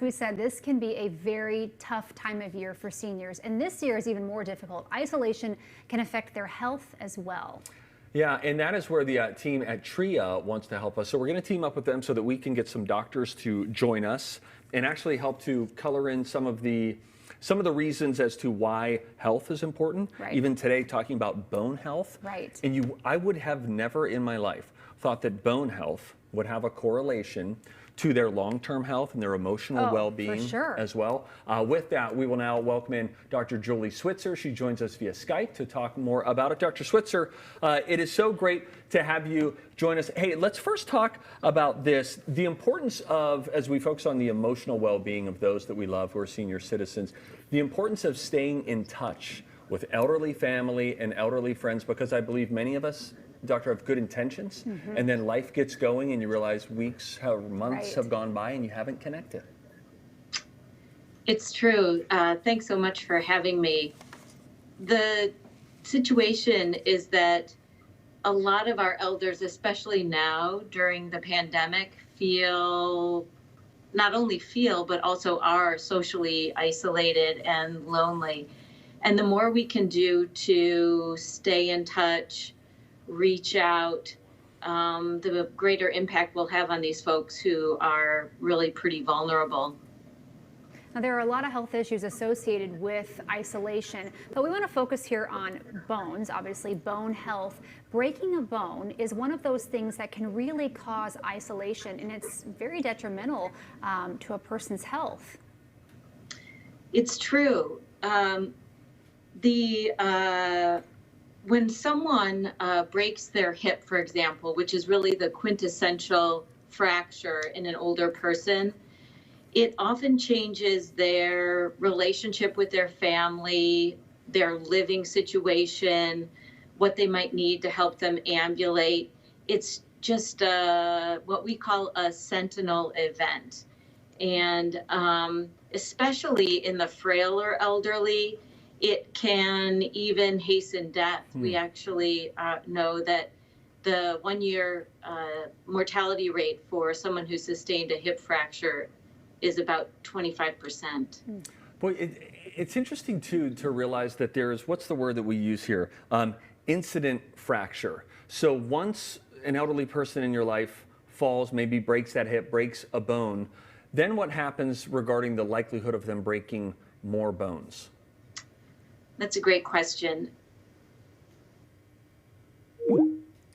We said this can be a very tough time of year for seniors, and this year is even more difficult. Isolation can affect their health as well. Yeah, and that is where the team at TRIA wants to help us. So we're going to team up with them so that we can get some doctors to join us and actually help to color in some of the reasons as to why health is important. Right. Even today, talking about bone health. Right. And I would have never in my life thought that bone health would have a correlation to their long-term health and their emotional well-being as well. With that, we will now welcome in Dr. Julie Switzer. She joins us via Skype to talk more about it. Dr. Switzer, it is so great to have you join us. Hey, let's first talk about this, the importance of, as we focus on the emotional well-being of those that we love who are senior citizens, the importance of staying in touch with elderly family and elderly friends, because I believe many of us, Doctor, have good intentions, and then life gets going and you realize weeks or months have gone by and you haven't connected. It's true. Thanks so much for having me. The situation is that a lot of our elders, especially now during the pandemic, not only feel, but also are socially isolated and lonely. And the more we can do to stay in touch, reach out, the greater impact we'll have on these folks who are really pretty vulnerable. Now, there are a lot of health issues associated with isolation, but we want to focus here on bones, obviously bone health. Breaking a bone is one of those things that can really cause isolation, and it's very detrimental to a person's health. It's true. When someone breaks their hip, for example, which is really the quintessential fracture in an older person, it often changes their relationship with their family, their living situation, what they might need to help them ambulate. It's just what we call a sentinel event. And especially in the frailer elderly, it can even hasten death. We actually know that the 1-year mortality rate for someone who sustained a hip fracture is about 25%. Boy, it's interesting too to realize that there's, what's the word that we use here? Incident fracture. So once an elderly person in your life falls, maybe breaks that hip, breaks a bone, then what happens regarding the likelihood of them breaking more bones? That's a great question.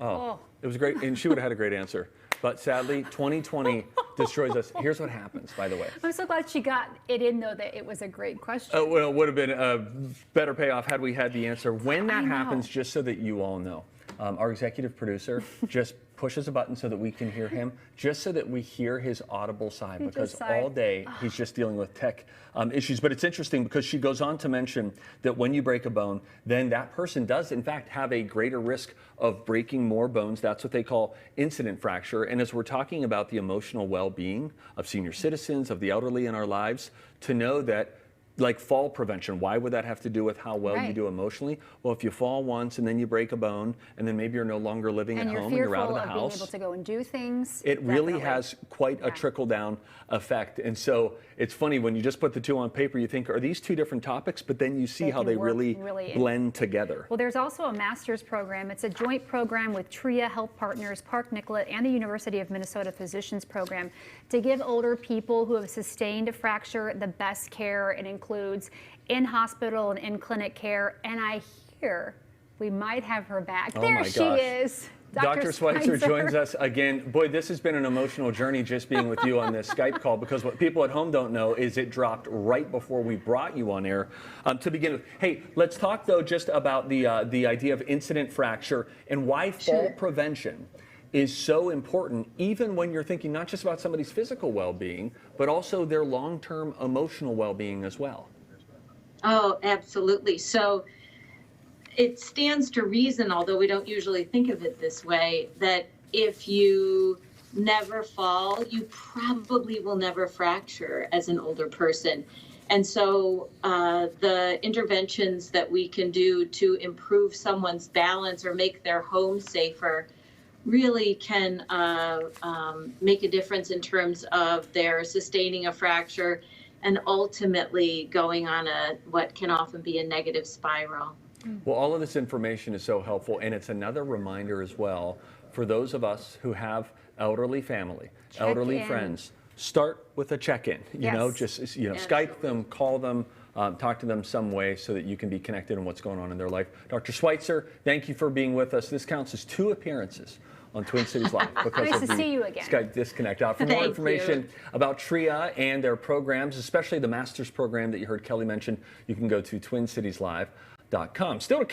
Oh, it was great, and she would have had a great answer. But sadly, 2020 destroys us. Here's what happens, by the way. I'm so glad she got it in, though, that it was a great question. Well, it would have been a better payoff had we had the answer. When that happens, just so that you all know, our executive producer just pushes a button so that we can hear him, just so that we hear his audible sigh, because all day he's just dealing with tech issues. But it's interesting because she goes on to mention that when you break a bone, then that person does in fact have a greater risk of breaking more bones. That's what they call incident fracture. And as we're talking about the emotional well-being of senior citizens, of the elderly in our lives, to know that, like fall prevention, why would that have to do with how well you do emotionally? Well, if you fall once and then you break a bone and then maybe you're no longer living at home and you're out of the house, being able to go and do things. It really has quite a trickle-down effect. And so it's funny when you just put the two on paper, you think, are these two different topics? But then you see how they really blend together. Well, there's also a master's program. It's a joint program with TRIA Health Partners, Park Nicollet, and the University of Minnesota Physicians Program to give older people who have sustained a fracture the best care. It includes in-hospital and in-clinic care. And I hear we might have her back. Oh, there she is. Dr. Switzer joins us again. Boy, this has been an emotional journey just being with you on this Skype call, because what people at home don't know is it dropped right before we brought you on air to begin with. Hey, let's talk though just about the idea of incident fracture and why fall prevention is so important, even when you're thinking not just about somebody's physical well-being, but also their long-term emotional well-being as well. Oh, absolutely. So it stands to reason, although we don't usually think of it this way, that if you never fall, you probably will never fracture as an older person. And so the interventions that we can do to improve someone's balance or make their home safer really can make a difference in terms of their sustaining a fracture and ultimately going on what can often be a negative spiral. Well, all of this information is so helpful, and it's another reminder as well for those of us who have elderly family, elderly friends. Start with a check-in. You know, just Skype them, call them, talk to them some way so that you can be connected on what's going on in their life. Dr. Switzer, thank you for being with us. This counts as 2 appearances on Twin Cities Live because nice of to the see you again. Skype disconnect. For more information about TRIA and their programs, especially the master's program that you heard Kelly mention, you can go to twincitieslive.com. Still to come.